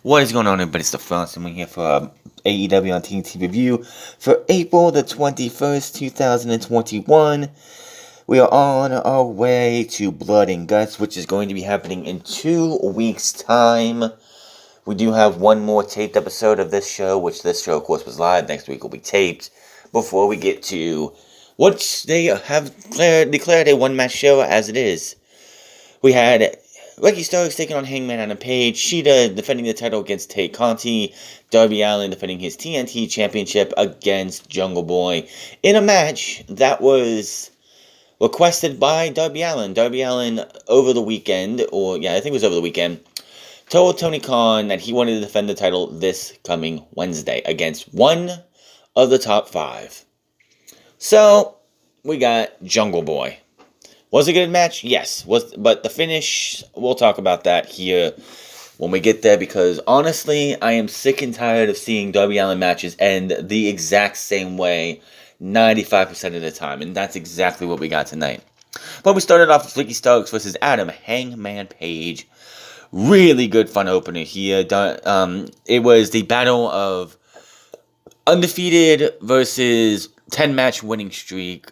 What is going on, everybody? It's the Frost, and we're here for AEW on TNT review for April the 21st, 2021. We are on our way to Blood and Guts, which is going to be happening in 2 weeks' time. We do have one more taped episode of this show, which this show, of course, was live. Next week will be taped. Before we get to what they have declared a one-match show as it is. We had Ricky Starks taking on Hangman Adam Page, Shida defending the title against Conti, Darby Allin defending his TNT Championship against Jungle Boy in a match that was requested by Darby Allin. Darby Allin over the weekend, I think it was over the weekend, told Tony Khan that he wanted to defend the title this coming Wednesday against one of the top 5. So, we got Jungle Boy. Was it a good match? Yes. But the finish, we'll talk about that here when we get there, because honestly, I am sick and tired of seeing Darby Allin matches end the exact same way 95% of the time, and that's exactly what we got tonight. But we started off with Ricky Starks versus Adam Hangman Page. Really good fun opener here. It was the battle of undefeated versus 10-match winning streak,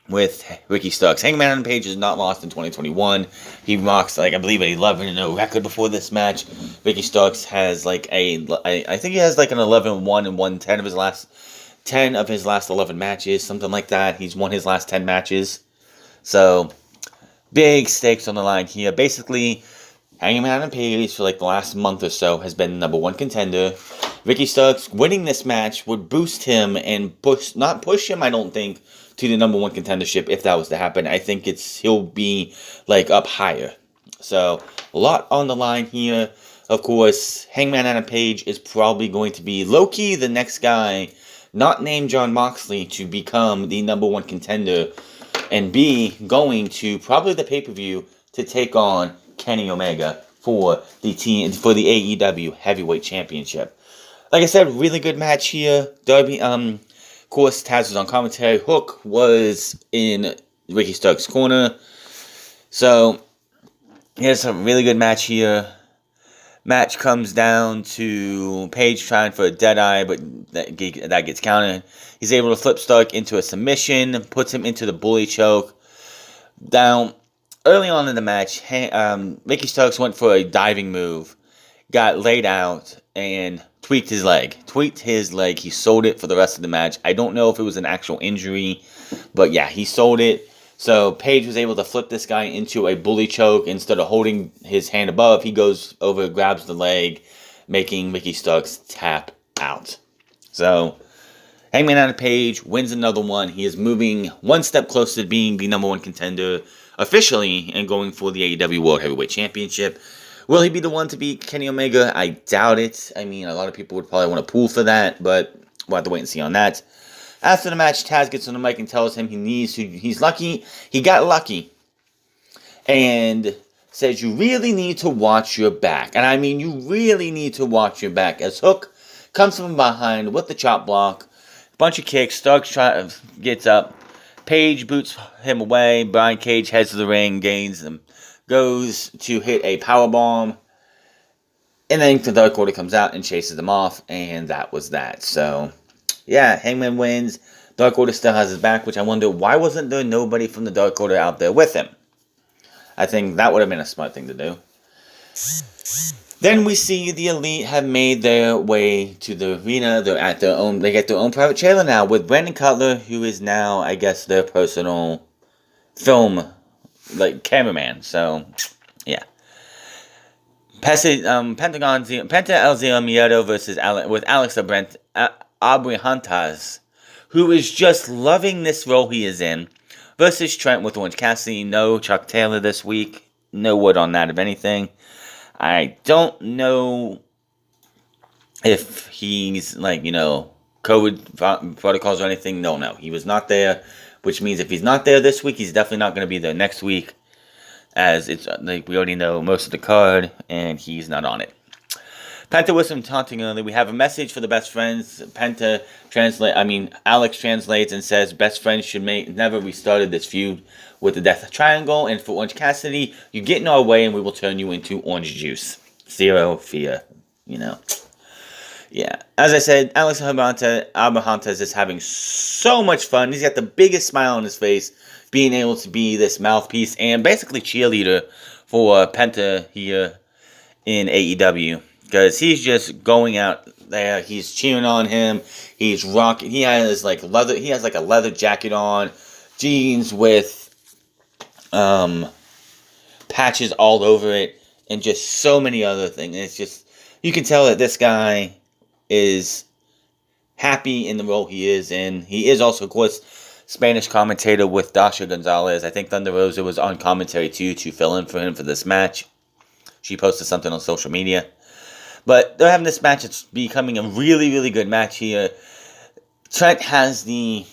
with Ricky Starks. Hangman Adam Page is not lost in 2021. He rocks, I believe, an 11-0 record before this match. Ricky Starks has, I think he has, an 11-1 and won 10 of his last 11 matches, something like that. He's won his last 10 matches. So, big stakes on the line here. Basically, Hangman Adam Page, for, the last month or so, has been the number 1 contender. Ricky Starks winning this match would boost him and not push him, I don't think, to the number 1 contendership if that was to happen. I think he'll be up higher. So a lot on the line here. Of course, Hangman Adam Page is probably going to be low-key the next guy, not named John Moxley, to become the number 1 contender and be going to probably the pay-per-view to take on Kenny Omega for the AEW Heavyweight Championship. Like I said, really good match here. Darby, of course, Taz was on commentary. Hook was in Ricky Starks' corner. So, here's a really good match here. Match comes down to Page trying for a Deadeye, but that gets counted. He's able to flip Stark into a submission, puts him into the bully choke. Down early on in the match, Ricky Starks went for a diving move, got laid out, and tweaked his leg. He sold it for the rest of the match. I don't know if it was an actual injury, but yeah, he sold it. So Page was able to flip this guy into a bully choke. Instead of holding his hand above, he goes over, grabs the leg, making Ricky Starks tap out. So Hangman Adam Page wins another one. He is moving one step closer to being the number 1 contender officially and going for the AEW World Heavyweight Championship. Will he be the one to beat Kenny Omega? I doubt it. I mean, a lot of people would probably want to pull for that, but we'll have to wait and see on that. After the match, Taz gets on the mic and tells him he's lucky. He got lucky. And says you really need to watch your back. And I mean, you really need to watch your back. As Hook comes from behind with the chop block. Bunch of kicks. Starks gets up. Page boots him away. Brian Cage heads to the ring, goes to hit a powerbomb, and then the Dark Order comes out and chases them off, and that was that. So, yeah, Hangman wins. Dark Order still has his back, which I wonder, why wasn't there nobody from the Dark Order out there with him? I think that would have been a smart thing to do. Then we see the Elite have made their way to the arena. They get their own private trailer now with Brandon Cutler, who is now, I guess, their personal film cameraman. So, yeah. Penta El Zero Miedo versus Alex Abrahantes, who is just loving this role he is in, versus Trent with Orange Cassidy. No Chuck Taylor this week. No word on that, if anything. I don't know if he's, COVID protocols or anything. No. He was not there, which means if he's not there this week, he's definitely not going to be there next week, as it's, we already know most of the card, and he's not on it. Penta with some taunting early. We have a message for the best friends. Alex translates and says, best friends should never restarted this feud with the Death Triangle. And for Orange Cassidy, you get in our way and we will turn you into orange juice. zero fear, you know. Yeah, as I said, Alex Abrahantes is having so much fun. He's got the biggest smile on his face, being able to be this mouthpiece and basically cheerleader for Penta here in AEW. Because he's just going out there, he's cheering on him, he's rocking, he has like a leather jacket on, jeans with patches all over it, and just so many other things. It's just, you can tell that this guy is happy in the role he is in. He is also, of course, Spanish commentator with Dasha Gonzalez. I think Thunder Rosa was on commentary too to fill in for him for this match. She posted something on social media. But they're having this match. It's becoming a really, really good match here. Trent has the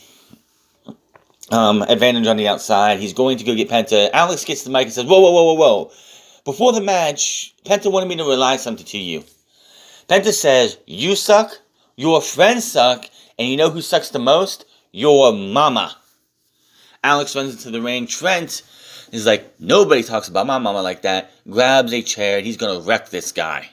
advantage on the outside. He's going to go get Penta. Alex gets the mic and says, whoa, whoa, whoa, whoa, whoa. Before the match, Penta wanted me to rely something to you. Penta says, you suck, your friends suck, and you know who sucks the most? Your mama. Alex runs into the ring. Trent is like, nobody talks about my mama like that. Grabs a chair, and he's going to wreck this guy.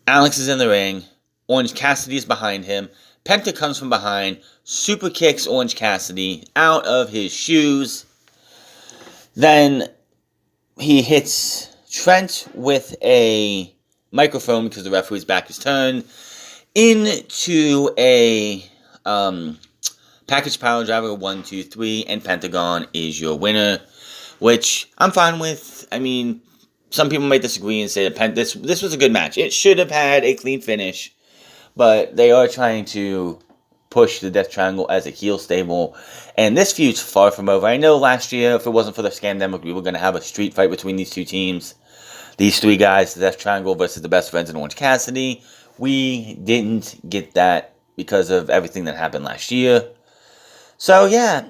Alex is in the ring. Orange Cassidy is behind him. Penta comes from behind, super kicks Orange Cassidy out of his shoes. Then he hits Trent with a microphone because the referee's back is turned into a package power driver 1, 2, 3, and Pentagon is your winner, which I'm fine with. I mean, some people may disagree and say that this was a good match. It should have had a clean finish, but they are trying to push the Death Triangle as a heel stable, and this feud's far from over. I know last year, if it wasn't for the scandemic, we were going to have a street fight between these two teams. These three guys, the Death Triangle versus the Best Friends and Orange Cassidy. We didn't get that because of everything that happened last year. So, yeah,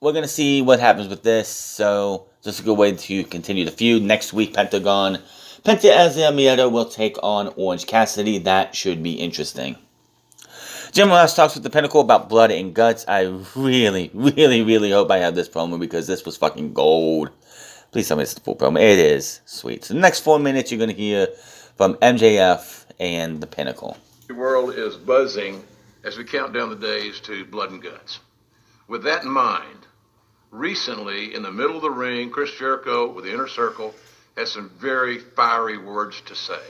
we're going to see what happens with this. So, just a good way to continue the feud. Next week, Penta Azamieta will take on Orange Cassidy. That should be interesting. Jim Ross talks with the Pinnacle about blood and guts. I really, really, really hope I have this promo because this was fucking gold. Please tell me it's the full promo. It is. Sweet. So the next 4 minutes, you're going to hear from MJF and the Pinnacle. The world is buzzing as we count down the days to Blood and Guts. With that in mind, recently, in the middle of the ring, Chris Jericho with the Inner Circle has some very fiery words to say.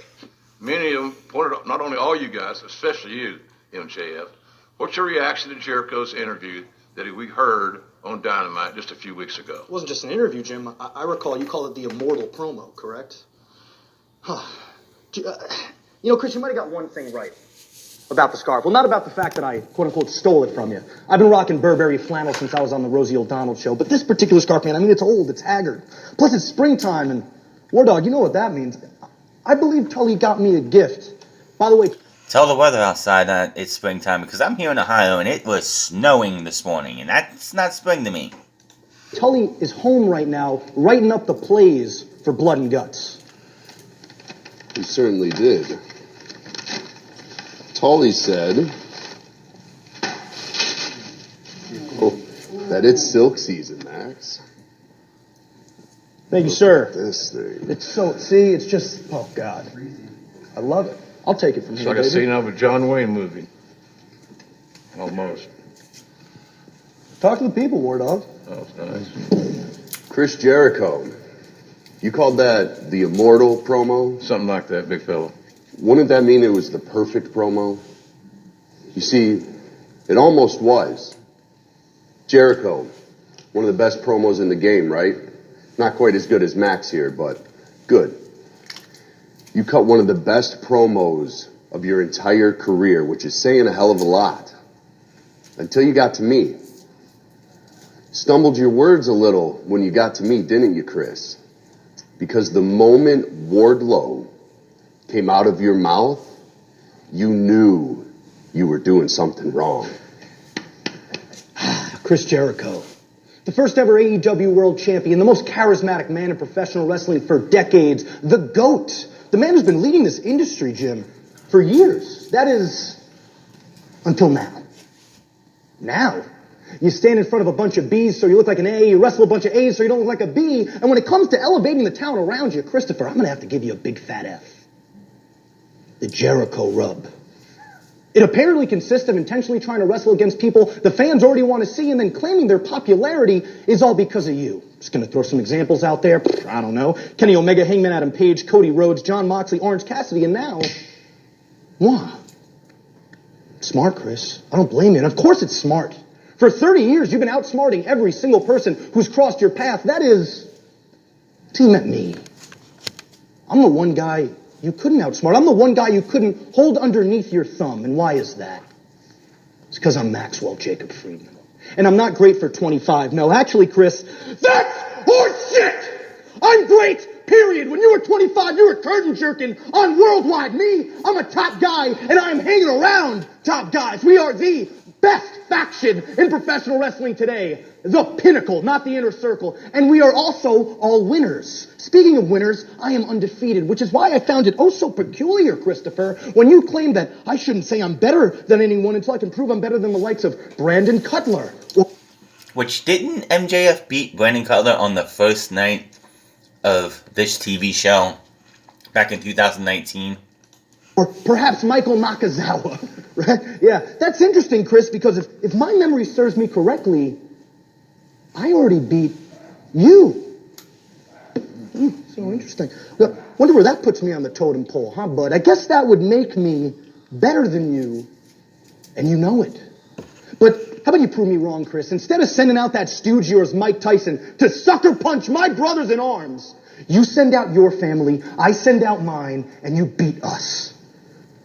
Many of them pointed out, not only all you guys, especially you, MJF. What's your reaction to Jericho's interview that we heard on Dynamite just a few weeks ago? It wasn't just an interview, Jim. I recall you call it the Immortal Promo, correct? Chris, you might have got one thing right about the scarf. Well, not about the fact that I, quote-unquote, stole it from you. I've been rocking Burberry flannel since I was on the Rosie O'Donnell show. But this particular scarf, man, I mean, it's old, it's haggard. Plus, it's springtime, and War Dog, you know what that means. I believe Tully got me a gift. By the way... Tell the weather outside that it's springtime, because I'm here in Ohio, and it was snowing this morning, and that's not spring to me. Tully is home right now, writing up the plays for Blood and Guts. He certainly did. Tully said, that it's silk season, Max. Thank you, sir. This thing. It's so, see, it's just, oh, God. I love it. I'll take it from here, It's like baby. a scene of a John Wayne movie. Almost. Talk to the people, War Dog. Oh, it's nice. Chris Jericho. You called that the Immortal Promo? Something like that, big fella. Wouldn't that mean it was the perfect promo? You see, it almost was. Jericho, one of the best promos in the game, right? Not quite as good as Max here, but good. You cut one of the best promos of your entire career, which is saying a hell of a lot. Until you got to me. Stumbled your words a little when you got to me, didn't you, Chris? Because the moment Wardlow came out of your mouth, you knew you were doing something wrong. Chris Jericho. The first ever AEW World Champion, the most charismatic man in professional wrestling for decades, the GOAT. The man who's been leading this industry, Jim, for years. That is, until now. Now, You stand in front of a bunch of B's so you look like an A. You wrestle a bunch of A's so you don't look like a B. And when it comes to elevating the talent around you, Christopher, I'm going to have to give you a big fat F. The Jericho rub. It apparently consists of intentionally trying to wrestle against people the fans already want to see and then claiming their popularity is all because of you. Just going to throw some examples out there. I don't know. Kenny Omega, Hangman Adam Page, Cody Rhodes, John Moxley, Orange Cassidy, and now... moi. Smart, Chris. I don't blame you. And of course it's smart. For 30 years, you've been outsmarting every single person who's crossed your path. That is... till you met me. I'm the one guy... you couldn't outsmart. I'm the one guy you couldn't hold underneath your thumb. And why is that? It's because I'm Maxwell Jacob Friedman. And I'm not great for 25. No, actually, Chris, that's horseshit! I'm great, period. When you were 25, you were curtain jerking on Worldwide. Me, I'm a top guy, and I'm hanging around top guys. We are the best faction in professional wrestling today. The Pinnacle, not the Inner Circle. And we are also all winners. Speaking of winners, I am undefeated, which is why I found it oh so peculiar, Christopher, when you claim that I shouldn't say I'm better than anyone until I can prove I'm better than the likes of Brandon Cutler. Which, didn't MJF beat Brandon Cutler on the first night of this TV show back in 2019? Or perhaps Michael Nakazawa, right? Yeah, that's interesting, Chris, because if my memory serves me correctly, I already beat you. So interesting. Well, wonder where that puts me on the totem pole, huh, bud? I guess that would make me better than you, and you know it. But how about you prove me wrong, Chris? Instead of sending out that stooge yours, Mike Tyson, to sucker punch my brothers in arms, you send out your family, I send out mine, and you beat us.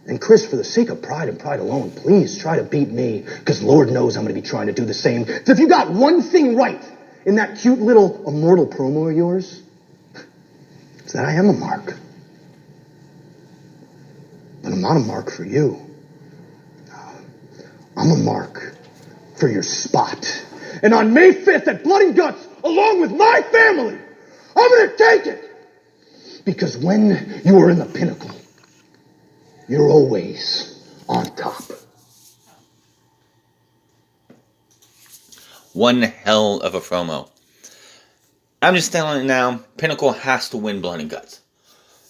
And Chris, for the sake of pride and pride alone, please try to beat me, because Lord knows I'm going to be trying to do the same. So if you got one thing right in that cute little Immortal Promo of yours, it's that I am a mark. But I'm not a mark for you. I'm a mark for your spot. And on May 5th at Blood and Guts, along with my family, I'm going to take it. Because when you are in the pinnacle, you're always on top. One hell of a promo. I'm just telling you now, Pinnacle has to win Blood and Guts.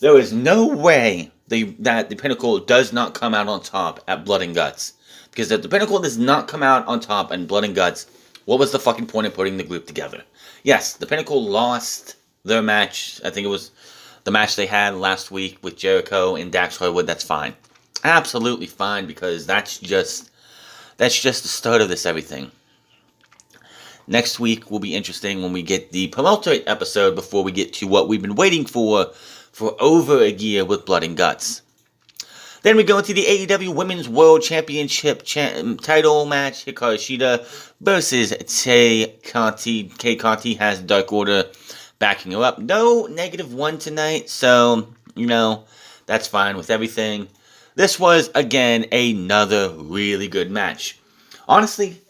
There is no way that the Pinnacle does not come out on top at Blood and Guts. Because if the Pinnacle does not come out on top in Blood and Guts, what was the fucking point of putting the group together? Yes, the Pinnacle lost their match. I think it was the match they had last week with Jericho and Dax Harwood. That's fine. Absolutely fine, because that's just the start of this everything. Next week will be interesting when we get the promoter episode before we get to what we've been waiting for over a year with Blood and Guts. Then we go into the AEW Women's World Championship title match. Hikaru Shida versus Conti. Conti has Dark Order backing her up. No -1 tonight, so, that's fine with everything. This was, again, another really good match. Honestly,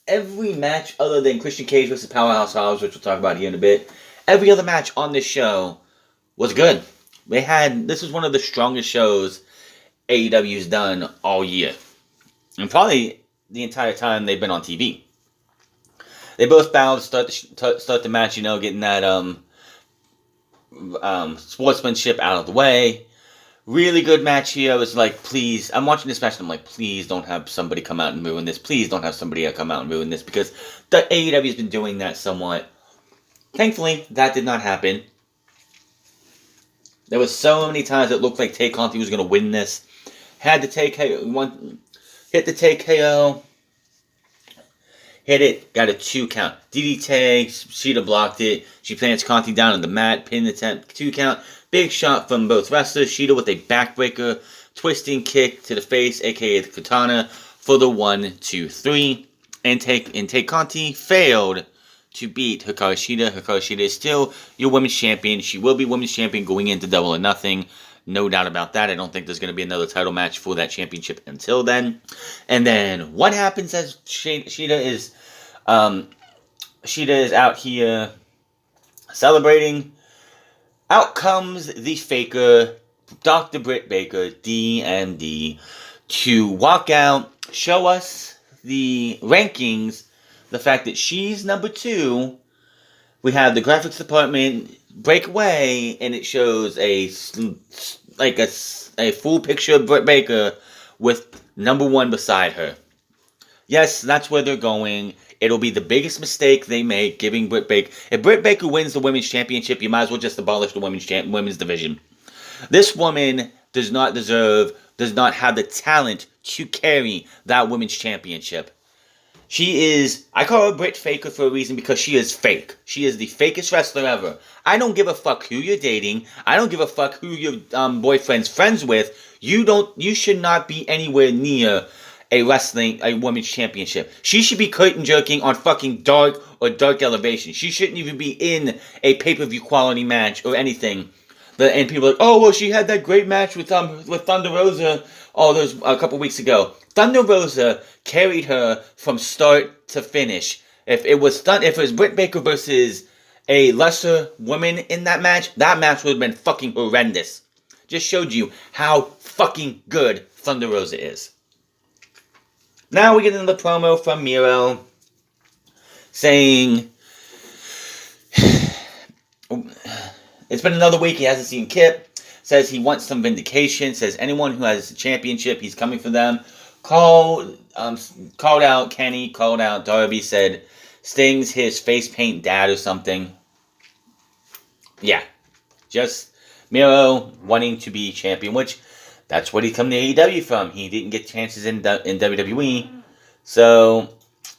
every match other than Christian Cage versus Powerhouse Hobbs, which we'll talk about here in a bit, every other match on this show was good. This was one of the strongest shows AEW's done all year. And probably the entire time they've been on TV. They both battled to start the match, getting that sportsmanship out of the way. Really good match here. I was like, please, I'm watching this match and I'm like, please don't have somebody come out and ruin this. Please don't have somebody come out and ruin this, because the AEW has been doing that somewhat. Thankfully, that did not happen. There was so many times it looked like Tay Conti was going to win this. Hit the take KO. Hit it, got a 2 count. DDT, Shida blocked it. She plants Conti down on the mat, pin attempt, 2 count. Big shot from both wrestlers. Shida with a backbreaker, twisting kick to the face, aka the katana, for the 1, 2, 3. And Tay Conti failed to beat Hikaru Shida. Hikaru Shida is still your women's champion. She will be women's champion going into Double or Nothing. No doubt about that. I don't think there's going to be another title match for that championship until then. And then what happens as Shida is out here celebrating? Out comes the faker, Dr. Britt Baker, DMD, to walk out, show us the rankings the fact that she's number 2. We have the graphics department break away, and it shows a full picture of Britt Baker with number 1 beside her. Yes, that's where they're going. It'll be the biggest mistake they make, giving Britt Baker. If Britt Baker wins the women's championship, you might as well just abolish the women's division. This woman does not have the talent to carry that women's championship. She is, I call her Britt Faker for a reason, because she is fake. She is the fakest wrestler ever. I don't give a fuck who you're dating. I don't give a fuck who your boyfriend's friends with. You should not be anywhere near a women's championship. She should be curtain jerking on fucking Dark or Dark Elevation. She shouldn't even be in a pay-per-view quality match or anything. And people are like, oh, well, she had that great match with Thunder Rosa a couple weeks ago. Thunder Rosa carried her from start to finish. If it was Britt Baker versus a lesser woman in that match would have been fucking horrendous. Just showed you how fucking good Thunder Rosa is. Now we get into the promo from Miro saying it's been another week, he hasn't seen Kip. Says he wants some vindication. Says anyone who has a championship, he's coming for them. Called out Kenny, called out Darby, said Sting's his face paint dad or something. Yeah. Just Miro wanting to be champion, which that's what he come to AEW from. He didn't get chances in WWE. So,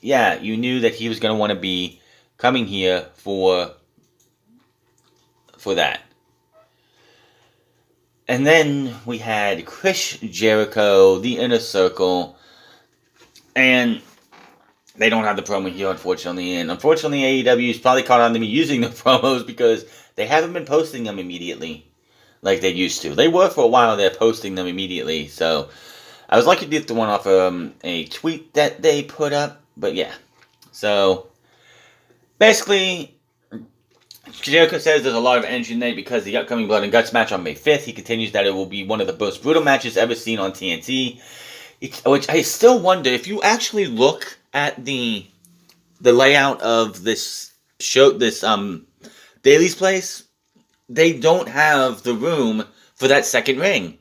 yeah, you knew that he was going to want to be coming here for that. And then we had Chris Jericho, the Inner Circle, and they don't have the promo here, unfortunately. And unfortunately, AEW is probably caught on to me using the promos because they haven't been posting them immediately like they used to. They were for a while, they're posting them immediately. So I was lucky to get the one off a tweet that they put up. But yeah. So basically, Jericho says there's a lot of energy tonight because of the upcoming Blood and Guts match on May 5th. He continues that it will be one of the most brutal matches ever seen on TNT. Which I still wonder, if you actually look at the layout of this show, this Daily's Place, they don't have the room for that second ring.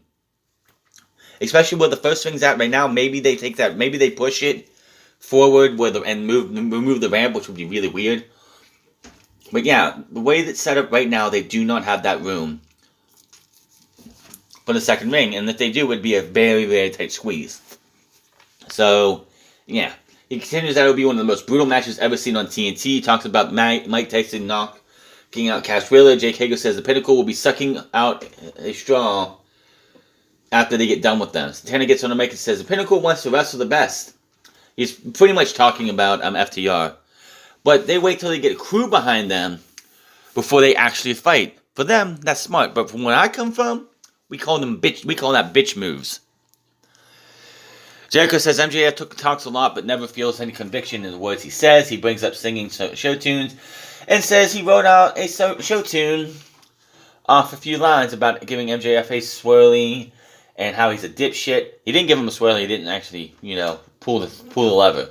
Especially where the first ring's at right now. Maybe they take that, maybe they push it forward and remove the ramp, which would be really weird. But yeah, the way that's set up right now, they do not have that room for the second ring. And if they do, it would be a very, very tight squeeze. So, yeah. He continues that it will be one of the most brutal matches ever seen on TNT. He talks about Mike Tyson knocking out Cash Wheeler. Jake Hager says the Pinnacle will be sucking out a straw after they get done with them. Santana gets on the mic and says the Pinnacle wants to wrestle the best. He's pretty much talking about FTR. But they wait till they get a crew behind them before they actually fight. For them, that's smart. But from where I come from, we call that bitch moves. Jericho says MJF talks a lot but never feels any conviction in the words he says. He brings up singing show tunes and says he wrote out a show tune off a few lines about giving MJF a swirly and how he's a dipshit. He didn't give him a swirly. He didn't actually, pull the lever.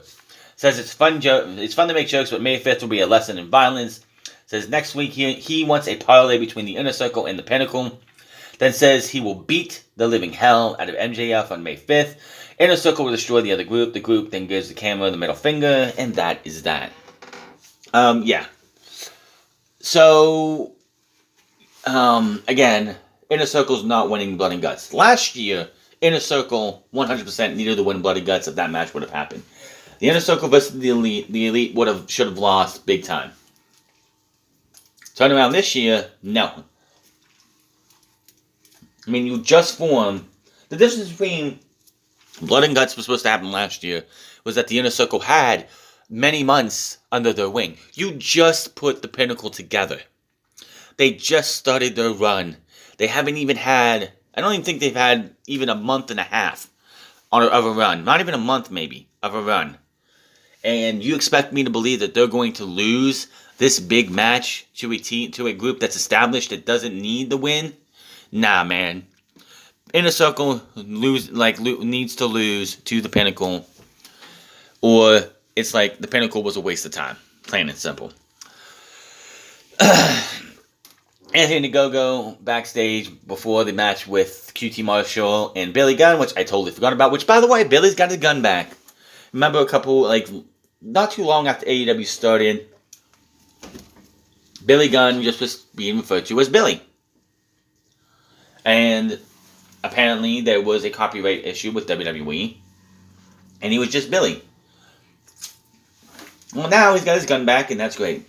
Says it's fun to make jokes, but May 5th will be a lesson in violence. Says next week he wants a parlay between the Inner Circle and the Pinnacle. Then says he will beat the living hell out of MJF on May 5th. Inner Circle will destroy the other group. The group then gives the camera the middle finger, and that is that. Yeah. So, again, Inner Circle's not winning Blood and Guts. Last year, Inner Circle 100% needed to win Blood and Guts if that match would have happened. The Inner Circle versus the Elite should have lost big time. Turn around this year, no. I mean, you just formed. The difference between Blood and Guts was supposed to happen last year was that the Inner Circle had many months under their wing. You just put the Pinnacle together. They just started their run. They haven't even had. I don't even think they've had even a month and a half of a run. Not even a month, maybe, of a run. And you expect me to believe that they're going to lose this big match to a group that's established that doesn't need the win? Nah, man. Inner Circle needs to lose to the Pinnacle, or it's like the Pinnacle was a waste of time. Plain and simple. Anthony Go backstage before the match with QT Marshall and Billy Gunn, which I totally forgot about. Which, by the way, Billy's got his gun back. Remember a couple, not too long after AEW started, Billy Gunn just was being referred to as Billy. And apparently there was a copyright issue with WWE. And he was just Billy. Well, now he's got his gun back, and that's great.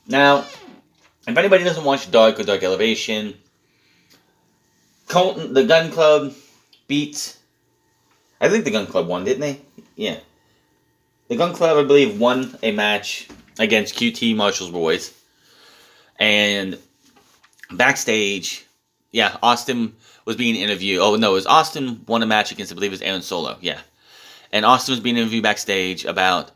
Now, if anybody doesn't watch Dark or Dark Elevation, Colton, the Gun Club beat... I think the Gun Club won, didn't they? Yeah. The Gun Club, I believe, won a match against QT Marshall's boys. And backstage, Austin was being interviewed. Oh, no, it was Austin won a match against, I believe it was Aaron Solo. Yeah. And Austin was being interviewed backstage about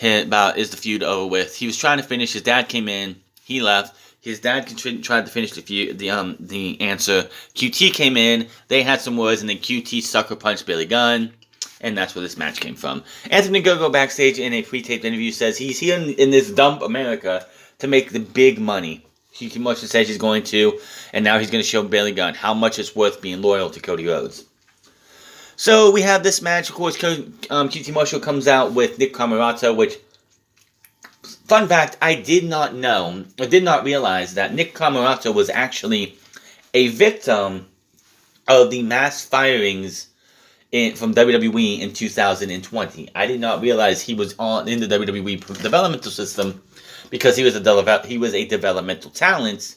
is the feud over with. He was trying to finish. His dad came in. He left. His dad tried to finish the feud, the answer. QT came in. They had some words, and then QT sucker punched Billy Gunn. And that's where this match came from. Anthony Go backstage in a pre-taped interview says he's here in this dump America to make the big money. QT Marshall says he's going to, and now he's going to show Billy Gunn how much it's worth being loyal to Cody Rhodes. So we have this match. Of course, QT Marshall comes out with Nick Comoroto, which, fun fact, I did not realize that Nick Comoroto was actually a victim of the mass firings from WWE in 2020. I did not realize he was in the WWE developmental system because he was a developmental talent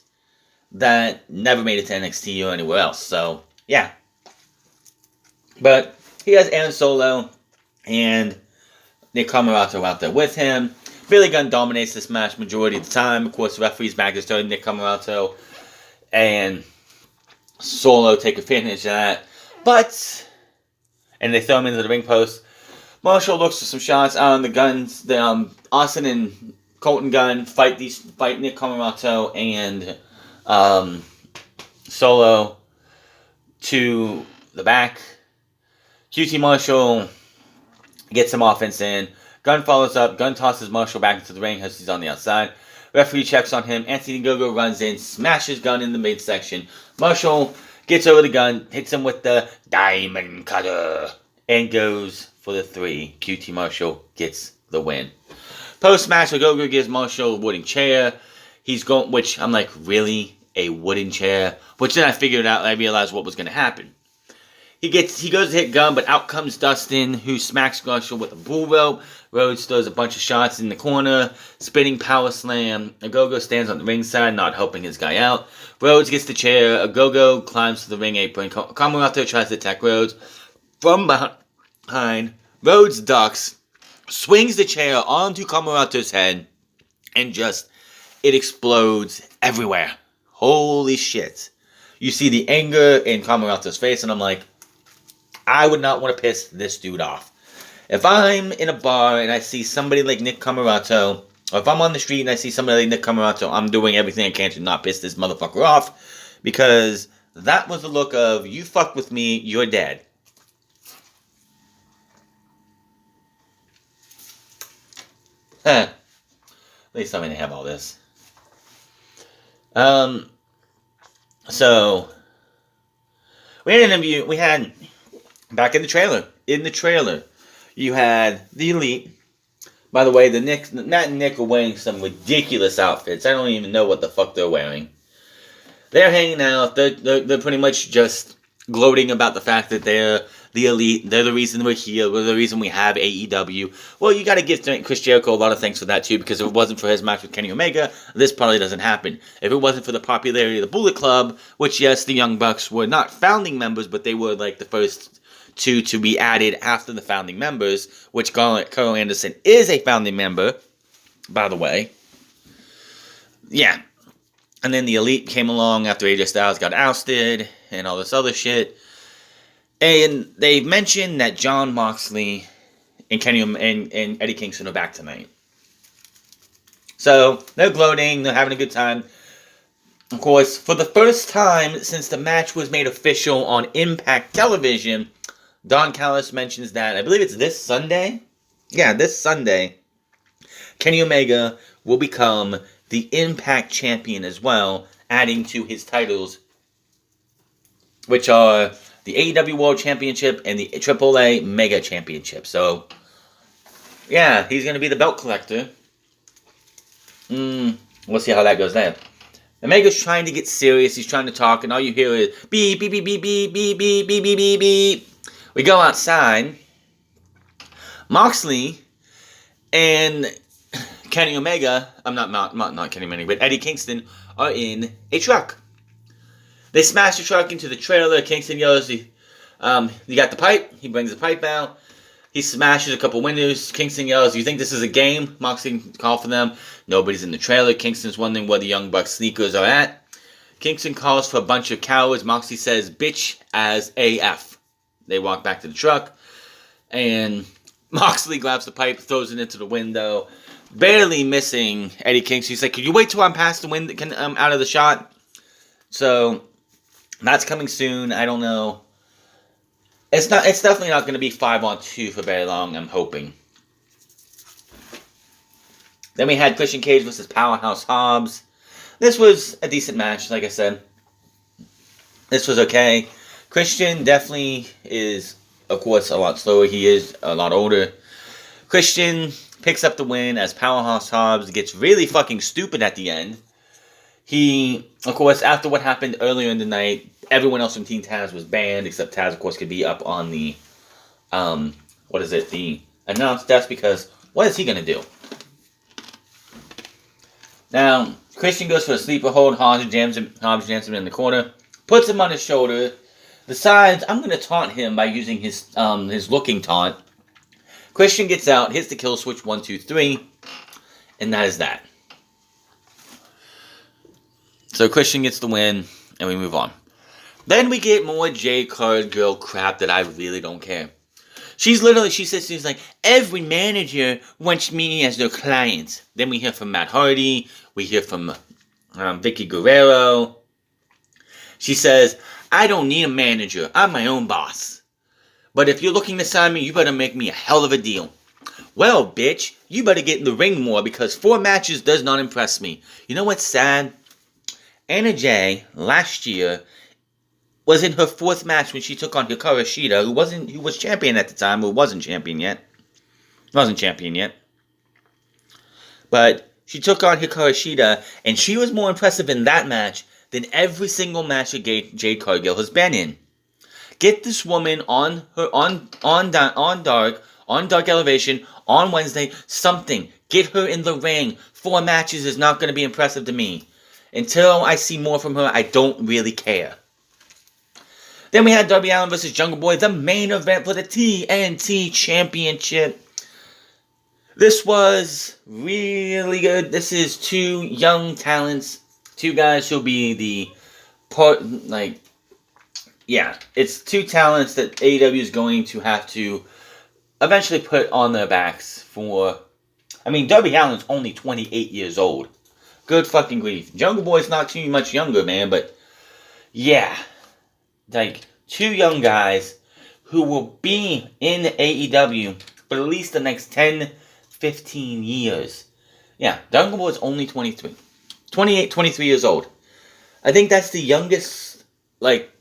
that never made it to NXT or anywhere else. So, yeah. But he has Aaron Solo and Nick Comoroto out there with him. Billy Gunn dominates this match majority of the time. Of course, the referee's back is starting Nick Comoroto and Solo take advantage of that. And they throw him into the ring post. Marshall looks for some shots on the Guns. Austin and Colton Gunn fight Nick Comoroto and Solo to the back. QT Marshall gets some offense in. Gunn follows up. Gunn tosses Marshall back into the ring as he's on the outside. Referee checks on him. Anthony Go runs in, smashes Gunn in the midsection. Marshall gets over the Gunn, hits him with the Diamond Cutter, and goes for the 3. QT Marshall gets the win. Post-match, Go gives Marshall a wooden chair. Which I'm like, really? A wooden chair? Which then I figured out, I realized what was going to happen. He goes to hit Gunn, but out comes Dustin, who smacks Marshall with a bull rope. Rhodes throws a bunch of shots in the corner. Spinning power slam. Go stands on the ringside, not helping his guy out. Rhodes gets the chair. Go climbs to the ring apron. Comoroto tries to attack Rhodes from behind. Rhodes ducks. Swings the chair onto Comoroto's head. And it explodes everywhere. Holy shit. You see the anger in Comoroto's face, and I'm like, I would not want to piss this dude off. If I'm in a bar and I see somebody like Nick Comoroto, or if I'm on the street and I see somebody like Nick Comoroto, I'm doing everything I can to not piss this motherfucker off, because that was the look of, you fuck with me, you're dead. At least I'm going to have all this. So, we had back in the trailer, you had the Elite. By the way, Matt and Nick are wearing some ridiculous outfits. I don't even know what the fuck they're wearing. They're hanging out. They're pretty much just gloating about the fact that they're the Elite. They're the reason we're here. We're the reason we have AEW. Well, you got to give Chris Jericho a lot of thanks for that too, because if it wasn't for his match with Kenny Omega, this probably doesn't happen. If it wasn't for the popularity of the Bullet Club, which yes, the Young Bucks were not founding members, but they were like the first two to be added after the founding members, which Carl Anderson is a founding member, by the way. Yeah. And then the Elite came along after AJ Styles got ousted and all this other shit. And they mentioned that John Moxley and Eddie Kingston are back tonight. So, they're gloating, they're having a good time. Of course, for the first time since the match was made official on Impact Television, Don Callis mentions that, I believe it's this Sunday? Yeah, this Sunday, Kenny Omega will become the Impact Champion as well, adding to his titles, which are the AEW World Championship and the AAA Mega Championship. So, yeah, he's going to be the belt collector. We'll see how that goes there. Omega's trying to get serious. He's trying to talk, and all you hear is beep, beep, beep, beep, beep, beep, beep, beep, beep, beep, beep. We go outside. Moxley and Kenny Omega, I'm not Kenny Omega, but Eddie Kingston are in a truck. They smash the truck into the trailer. Kingston yells, you got the pipe? He brings the pipe out. He smashes a couple windows. Kingston yells, you think this is a game? Moxley calls for them. Nobody's in the trailer. Kingston's wondering where the Young Bucks sneakers are at. Kingston calls for a bunch of cowards. Moxley says, bitch as AF. They walk back to the truck. And Moxley grabs the pipe, throws it into the window, barely missing Eddie Kingston. He's like, could you wait till I'm past the window, out of the shot? So, that's coming soon. I don't know. It's definitely not going to be 5-on-2 for very long, I'm hoping. Then we had Christian Cage versus Powerhouse Hobbs. This was a decent match, like I said. This was okay. Christian definitely is, of course, a lot slower. He is a lot older. Christian picks up the win as Powerhouse Hobbs gets really fucking stupid at the end. He, of course, after what happened earlier in the night, everyone else from Team Taz was banned, except Taz, of course, could be up on the, the announce desk, because what is he going to do? Now, Christian goes for a sleeper hold. Hobbs jams him in the corner, puts him on his shoulder, decides, I'm going to taunt him by using his looking taunt. Christian gets out, hits the kill switch, 1, 2, 3, and that is that. So Christian gets the win, and we move on. Then we get more J Card girl crap that I really don't care. She's like, every manager wants me as their client. Then we hear from Matt Hardy. We hear from Vicky Guerrero. She says, I don't need a manager. I'm my own boss. But if you're looking to sign me, you better make me a hell of a deal. Well, bitch, you better get in the ring more, because 4 matches does not impress me. You know what's sad? Anna Jay, last year, was in her 4th match when she took on Hikaru Shida, who was champion at the time, who wasn't champion yet. But she took on Hikaru Shida, and she was more impressive in that match than every single match that Jade Cargill has been in. Get this woman on Dark Elevation, on Wednesday, something. Get her in the ring. 4 matches is not going to be impressive to me. Until I see more from her, I don't really care. Then we had Darby Allin versus Jungle Boy, the main event for the TNT Championship. This was really good. This is 2 young talents, 2 guys who'll be the it's 2 talents that AEW is going to have to eventually put on their backs for. I mean, Darby Allin's only 28 years old. Good fucking grief. Jungle Boy's not too much younger, man, but yeah. 2 young guys who will be in AEW for at least the next 10, 15 years. Yeah, Jungle Boy's only 23. 28, 23 years old. I think that's the youngest,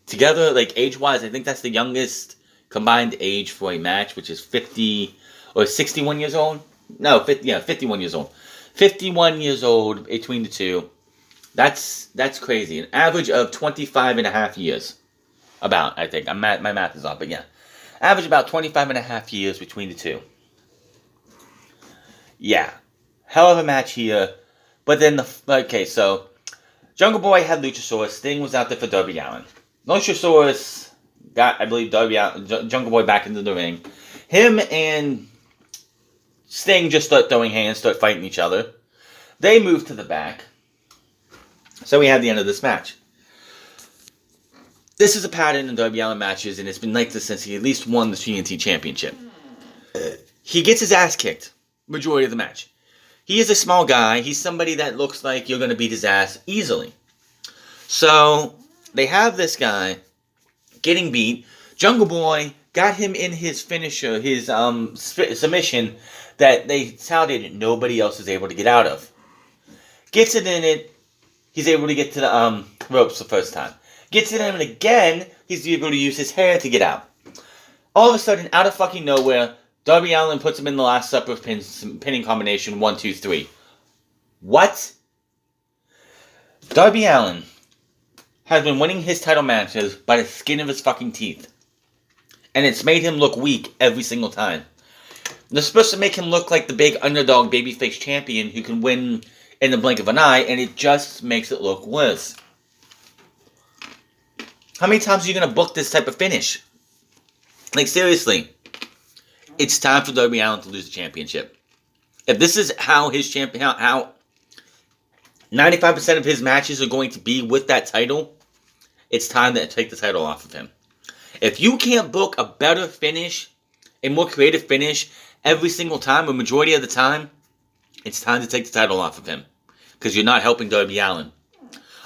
together, age-wise, I think that's the youngest combined age for a match, which is 50 or 61 years old. No, 51 years old. 51 years old between the 2. That's crazy. An average of 25 and a half years. About, I think. My math is off, but yeah. Average about 25 and a half years between the 2. Yeah. Hell of a match here. But then so Jungle Boy had Luchasaurus. Sting was out there for Darby Allin. Luchasaurus got, I believe, Jungle Boy back into the ring. Him and Sting just start throwing hands, start fighting each other. They move to the back. So we have the end of this match. This is a pattern in Darby Allin matches, and it's been like this since he at least won the TNT Championship. He gets his ass kicked majority of the match. He is a small guy. He's somebody that looks like you're going to beat his ass easily. So they have this guy getting beat. Jungle Boy got him in his finisher, his submission that they touted nobody else is able to get out of. Gets it in it, he's able to get to the ropes the first time. Gets it in again, he's able to use his hair to get out. All of a sudden, out of fucking nowhere, Darby Allin puts him in the Last Supper pinning combination 1, 2, 3. What? Darby Allin has been winning his title matches by the skin of his fucking teeth. And it's made him look weak every single time. They're supposed to make him look like the big underdog babyface champion who can win in the blink of an eye, and it just makes it look worse. How many times are you going to book this type of finish? Like, seriously. It's time for Darby Allin to lose the championship. If this is how his how 95% of his matches are going to be with that title, it's time to take the title off of him. If you can't book a better finish, a more creative finish every single time, or majority of the time, it's time to take the title off of him. Because you're not helping Darby Allin.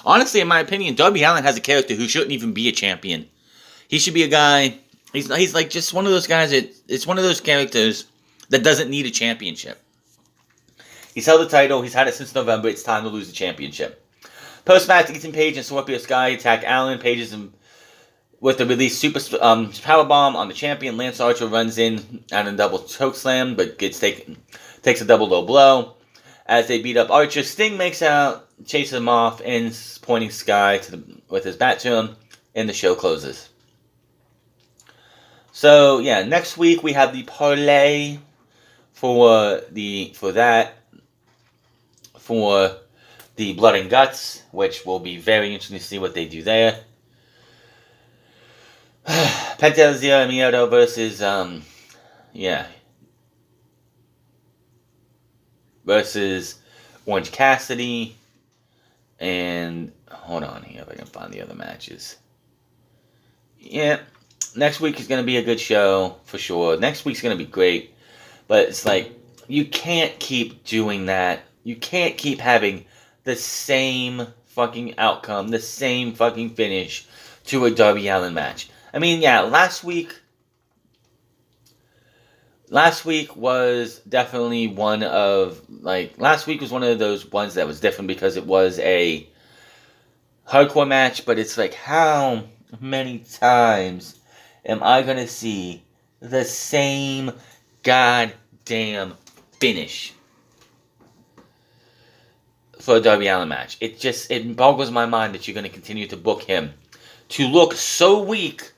Honestly, in my opinion, Darby Allin has a character who shouldn't even be a champion. He should be a guy, he's like just one of those guys it's one of those characters that doesn't need a championship. He's held the title, he's had it since November, it's time to lose the championship. Post-match, Ethan Page and Scorpio Sky attack Allin. Page is with the release super powerbomb on the champion. Lance Archer runs in and a double chokeslam, but takes a double low blow. As they beat up Archer, Sting makes out, chases him off, and pointing Sky with his bat to him, and the show closes. So yeah, next week we have the parlay for the Blood and Guts, which will be very interesting to see what they do there. Penta Zero Miedo versus versus Orange Cassidy, and hold on here if I can find the other matches. Yeah, next week is going to be a good show for sure. Next week's going to be great, but it's like you can't keep doing that. You can't keep having the same fucking outcome, the same fucking finish to a Darby Allin match. I mean, yeah, last week was definitely one of those ones that was different because it was a hardcore match, but it's like, how many times am I going to see the same goddamn finish for a Darby Allin match? It boggles my mind that you're going to continue to book him to look so weak,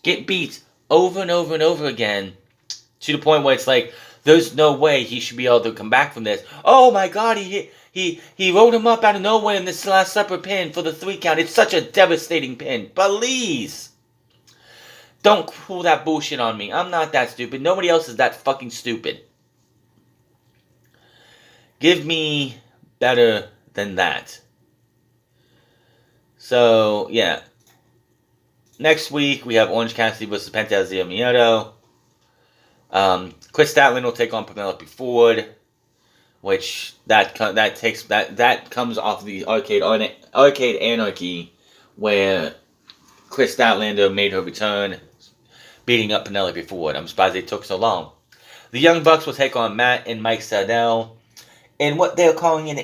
get beat over and over and over again, to the point where it's like, there's no way he should be able to come back from this. Oh my god, he rolled him up out of nowhere in this Last Supper pin for the 3 count. It's such a devastating pin. Please, don't pull that bullshit on me. I'm not that stupid. Nobody else is that fucking stupid. Give me better than that. So, yeah. Next week, we have Orange Cassidy versus Penta Zero Miedo. Chris Statlander will take on Penelope Ford, which that comes off the Arcade Anarchy, where Chris Statlander made her return, beating up Penelope Ford. I'm surprised they took so long. The Young Bucks will take on Matt and Mike Sydal in what they're calling an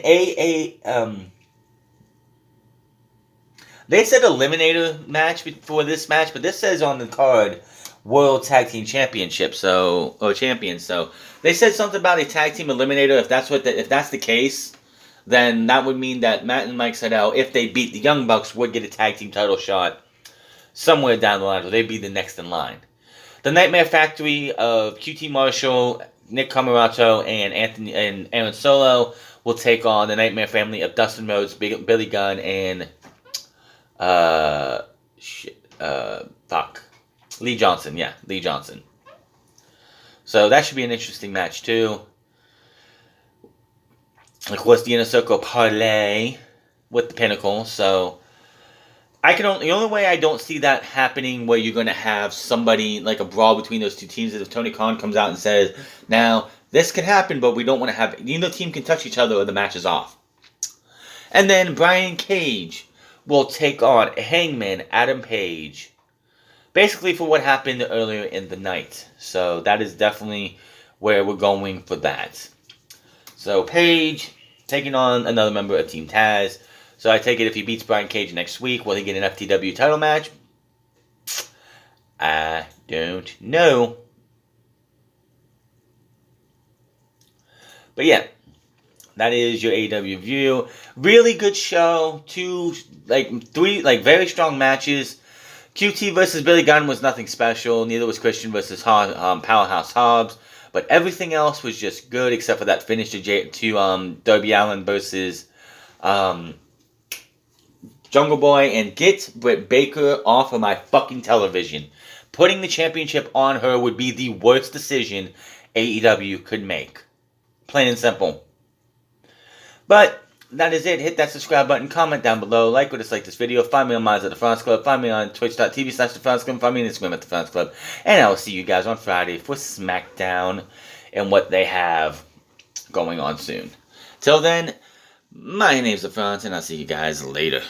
they said eliminator match for this match, but this says on the card World Tag Team Championship, champion. So they said something about a tag team eliminator. If that's the case, then that would mean that Matt and Mike Sydal, if they beat the Young Bucks, would get a tag team title shot somewhere down the line, or they'd be the next in line. The Nightmare Factory of QT Marshall, Nick Camarato, and Aaron Solo will take on the Nightmare Family of Dustin Rhodes, Billy Gunn, and Lee Johnson. Yeah, Lee Johnson. So that should be an interesting match too. Of course, the Inner Circle parlay with the Pinnacle. So the only way I don't see that happening where you're going to have somebody like a brawl between those two teams is if Tony Khan comes out and says, now this can happen, but we don't want to have neither team can touch each other or the match is off. And then Brian Cage will take on Hangman Adam Page. basically for what happened earlier in the night. So that is definitely where we're going for that. So Paige taking on another member of Team Taz. So I take it if he beats Brian Cage next week, will he get an FTW title match? I don't know. But yeah, that is your AEW review. Really good show. Three very strong matches. QT versus Billy Gunn was nothing special. Neither was Christian versus Powerhouse Hobbs. But everything else was just good except for that finish to Darby Allin versus Jungle Boy. And get Britt Baker off of my fucking television. Putting the championship on her would be the worst decision AEW could make. Plain and simple. But that is it. Hit that subscribe button. Comment down below. Like or dislike this video. Find me on Minds at the France Club. Find me on twitch.tv/the France Club. Find me on Instagram at the France Club. And I will see you guys on Friday for SmackDown and what they have going on soon. Till then, my name's the France, and I'll see you guys later.